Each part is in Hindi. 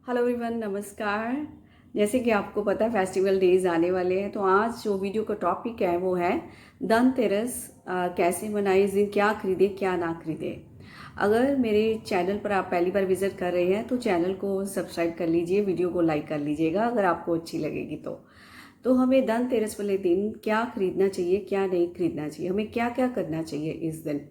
हेलो एवरीवन, नमस्कार। जैसे कि आपको पता है फेस्टिवल डेज आने वाले हैं, तो आज जो वीडियो का टॉपिक है वो है धनतेरस कैसे मनाएं, इस दिन क्या खरीदें क्या ना खरीदें। अगर मेरे चैनल पर आप पहली बार विजिट कर रहे हैं तो चैनल को सब्सक्राइब कर लीजिए, वीडियो को लाइक कर लीजिएगा अगर आपको अच्छी लगेगी तो हमें धनतेरस वाले दिन क्या खरीदना चाहिए क्या नहीं खरीदना चाहिए, हमें क्या क्या करना चाहिए इस दिन।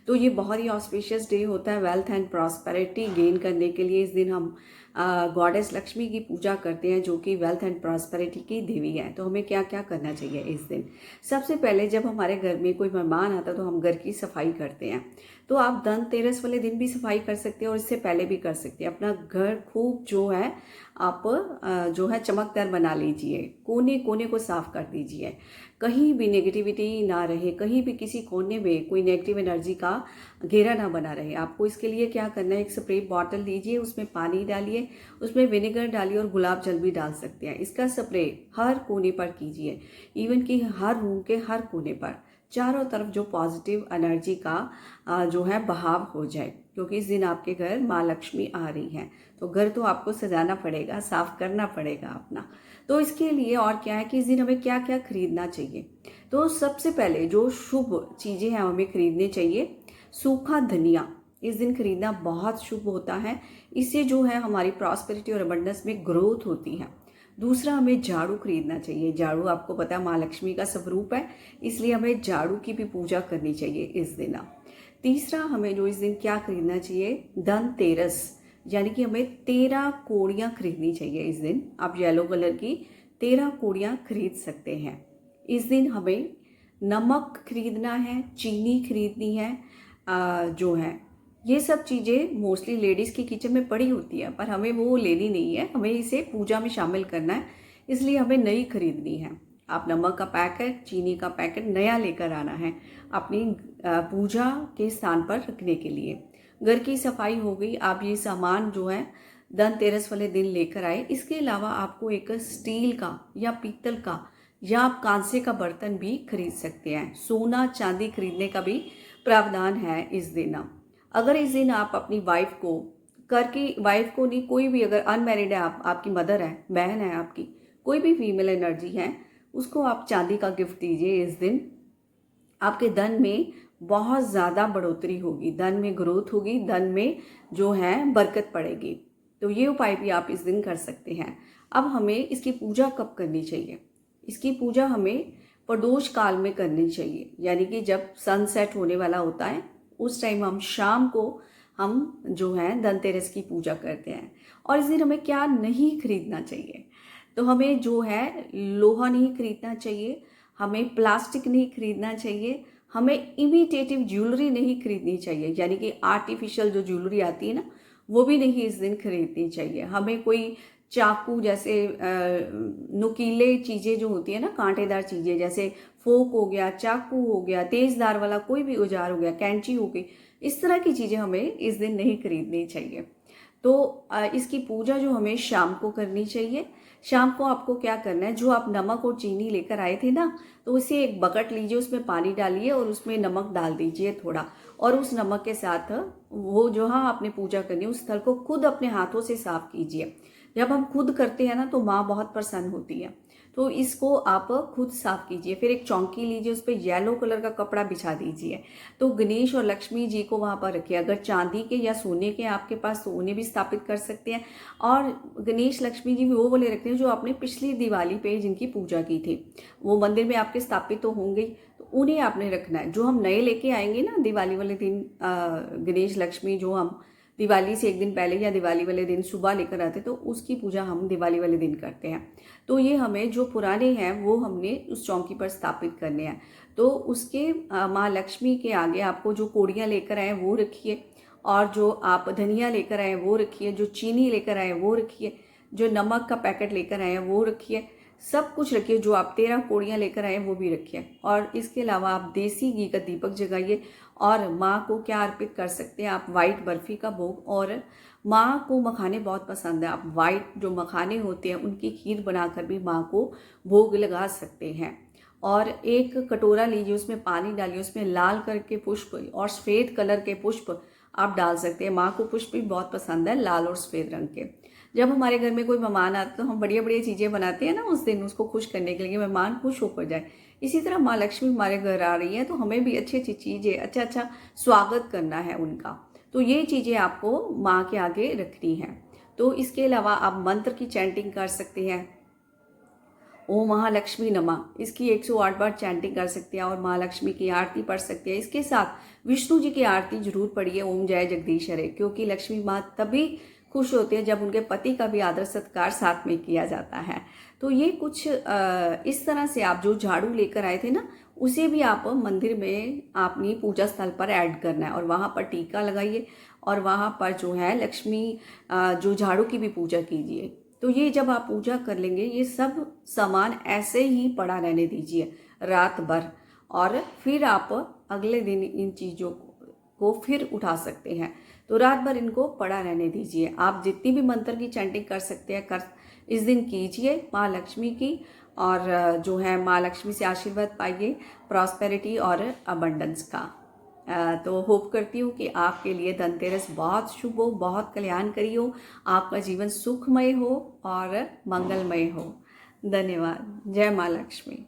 तो ये बहुत ही ऑस्पिशियस डे होता है वेल्थ एंड प्रॉस्पेरिटी गेन करने के लिए। इस दिन हम गॉडेस लक्ष्मी की पूजा करते हैं जो कि वेल्थ एंड प्रॉस्पेरिटी की देवी है। तो हमें क्या क्या करना चाहिए इस दिन। सबसे पहले जब हमारे घर में कोई मेहमान आता है तो हम घर की सफाई करते हैं। तो आप धनतेरस वाले दिन भी सफाई कर सकते हैं और इससे पहले भी कर सकते हैं। अपना घर खूब जो है आप जो है चमकदार बना लीजिए, कोने कोने को साफ कर दीजिए, कहीं भी नेगेटिविटी ना रहे, कहीं भी किसी कोने में कोई नेगेटिव एनर्जी का घेरा ना बना रहे। आपको इसके लिए क्या करना है, एक स्प्रे बॉटल लीजिए, उसमें पानी डालिए, उसमें विनेगर डालिए और गुलाब जल भी डाल सकते हैं। इसका स्प्रे हर कोने पर कीजिए, इवन कि हर रूम के हर कोने पर, चारों तरफ जो पॉजिटिव एनर्जी का जो है बहाव हो जाए, क्योंकि इस दिन आपके घर माँ लक्ष्मी आ रही हैं। तो घर तो आपको सजाना पड़ेगा, साफ करना पड़ेगा अपना। तो इसके लिए और क्या है कि इस दिन हमें क्या क्या खरीदना चाहिए। तो सबसे पहले जो शुभ चीज़ें हैं हमें खरीदने चाहिए। सूखा धनिया इस दिन खरीदना बहुत शुभ होता है, इससे जो है हमारी प्रॉस्पेरिटी और अबंडेंस में ग्रोथ होती है। दूसरा, हमें झाड़ू खरीदना चाहिए। झाड़ू आपको पता है माँ लक्ष्मी का स्वरूप है, इसलिए हमें झाड़ू की भी पूजा करनी चाहिए इस दिन। तीसरा, हमें जो इस दिन क्या खरीदना चाहिए, धनतेरस, यानी कि हमें 13 कोड़ियाँ खरीदनी चाहिए इस दिन। आप येलो कलर की 13 कोड़ियाँ खरीद सकते हैं। इस दिन हमें नमक खरीदना है, चीनी खरीदनी है, जो है ये सब चीज़ें मोस्टली लेडीज़ की किचन में पड़ी होती है, पर हमें वो लेनी नहीं है, हमें इसे पूजा में शामिल करना है, इसलिए हमें नई खरीदनी है। आप नमक का पैकेट, चीनी का पैकेट नया लेकर आना है अपनी पूजा के स्थान पर रखने के लिए। घर की सफाई हो गई, आप ये सामान जो है धनतेरस वाले दिन लेकर आए। इसके अलावा आपको एक स्टील का या पीतल का या आप कांसे का बर्तन भी खरीद सकते हैं। सोना चांदी खरीदने का भी प्रावधान है इस दिन। अगर इस दिन आप अपनी वाइफ को, वाइफ को नहीं, कोई भी अगर अनमैरिड है, आप, आपकी मदर है, बहन है आपकी, कोई भी फीमेल एनर्जी है, उसको आप चांदी का गिफ्ट दीजिए इस दिन। आपके धन में बहुत ज़्यादा बढ़ोतरी होगी, धन में ग्रोथ होगी, धन में जो है बरकत पड़ेगी। तो ये उपाय भी आप इस दिन कर सकते हैं। अब हमें इसकी पूजा कब करनी चाहिए, इसकी पूजा हमें प्रदोष काल में करनी चाहिए, यानी कि जब सनसेट होने वाला होता है उस टाइम हम शाम को हम जो है धनतेरस की पूजा करते हैं। और इस दिन हमें क्या नहीं खरीदना चाहिए, तो हमें जो है लोहा नहीं खरीदना चाहिए, हमें प्लास्टिक नहीं खरीदना चाहिए, हमें इमिटेटिव ज्वेलरी नहीं खरीदनी चाहिए, यानी कि आर्टिफिशियल जो ज्वेलरी आती है ना, वो भी नहीं इस दिन खरीदनी चाहिए। हमें कोई चाकू जैसे नुकीले चीज़ें जो होती है ना, कांटेदार चीज़ें, जैसे फोक हो गया, चाकू हो गया, तेज़धार वाला कोई भी औजार हो गया, कैंची हो गई, इस तरह की चीज़ें हमें इस दिन नहीं खरीदनी चाहिए। तो इसकी पूजा जो हमें शाम को करनी चाहिए। शाम को आपको क्या करना है, जो आप नमक और चीनी लेकर आए थे ना, तो उसे एक बकेट लीजिए, उसमें पानी डालिए और उसमें नमक डाल दीजिए थोड़ा, और उस नमक के साथ वो जहाँ आपने पूजा करनी है उस स्थल को खुद अपने हाथों से साफ कीजिए। जब हम खुद करते हैं ना तो माँ बहुत प्रसन्न होती है, तो इसको आप खुद साफ कीजिए। फिर एक चौकी लीजिए, उस पर येलो कलर का कपड़ा बिछा दीजिए। तो गणेश और लक्ष्मी जी को वहाँ पर रखिए। अगर चांदी के या सोने के आपके पास, तो उन्हें भी स्थापित कर सकते हैं। और गणेश लक्ष्मी जी भी वो वाले रखते हैं जो आपने पिछली दिवाली पे जिनकी पूजा की थी, वो मंदिर में आपके स्थापित तो होंगे, तो उन्हें आपने रखना है। जो हम नए लेके आएंगे ना दिवाली वाले दिन, गणेश लक्ष्मी जो हम दिवाली से एक दिन पहले या दिवाली वाले दिन सुबह लेकर आते, तो उसकी पूजा हम दिवाली वाले दिन करते हैं। तो ये हमें जो पुराने हैं वो हमने उस चौकी पर स्थापित करने हैं। तो उसके माँ लक्ष्मी के आगे आपको जो कोड़ियाँ लेकर आए वो रखिए, और जो आप धनिया लेकर आए वो रखिए, जो चीनी लेकर आए वो रखिए, जो नमक का पैकेट लेकर आए वो रखिए, सब कुछ रखिए। जो आप 13 कोड़ियाँ लेकर आए वो भी रखिए। और इसके अलावा आप देसी घी का दीपक जगाइए। और माँ को क्या अर्पित कर सकते हैं आप, वाइट बर्फ़ी का भोग। और माँ को मखाने बहुत पसंद है, आप वाइट जो मखाने होते हैं उनकी खीर बनाकर भी माँ को भोग लगा सकते हैं। और एक कटोरा लीजिए, उसमें पानी डालिए, उसमें लाल कलर के पुष्प और सफ़ेद कलर के पुष्प आप डाल सकते हैं। माँ को पुष्प भी बहुत पसंद है, लाल और सफ़ेद रंग के। जब हमारे घर में कोई मेहमान आता है तो हम बढ़िया बढ़िया चीज़ें बनाते हैं ना उस दिन, उसको खुश करने के लिए, मेहमान खुश होकर जाए। इसी तरह माँ लक्ष्मी हमारे घर आ रही है तो हमें भी अच्छी अच्छी चीज़ें, अच्छा अच्छा स्वागत करना है उनका। तो ये चीज़ें आपको माँ के आगे रखनी है। तो इसके अलावा आप मंत्र की चैंटिंग कर सकते हैं। ओम महालक्ष्मी नमः, इसकी 108 बार चैंटिंग कर सकते हैं और महालक्ष्मी की आरती पढ़ सकते हैं। इसके साथ विष्णु जी की आरती जरूर पढ़िए, ओम जय जगदीश हरे, क्योंकि लक्ष्मी माँ तभी खुश होते हैं जब उनके पति का भी आदर सत्कार साथ में किया जाता है। तो ये कुछ इस तरह से आप जो झाड़ू लेकर आए थे ना, उसे भी आप मंदिर में अपनी पूजा स्थल पर ऐड करना है और वहाँ पर टीका लगाइए और वहाँ पर जो है लक्ष्मी जो झाड़ू की भी पूजा कीजिए। तो ये जब आप पूजा कर लेंगे, ये सब सामान ऐसे ही पड़ा रहने दीजिए रात भर, और फिर आप अगले दिन इन चीज़ों को फिर उठा सकते हैं। तो रात भर इनको पड़ा रहने दीजिए। आप जितनी भी मंत्र की चैंटिंग कर सकते हैं इस दिन कीजिए माँ लक्ष्मी की, और जो है माँ लक्ष्मी से आशीर्वाद पाइए, प्रॉस्पेरिटी और अबंडेंस का। तो होप करती हूँ कि आपके लिए धनतेरस बहुत शुभ हो, बहुत कल्याणकारी हो, आपका जीवन सुखमय हो और मंगलमय हो। धन्यवाद। जय माँ लक्ष्मी।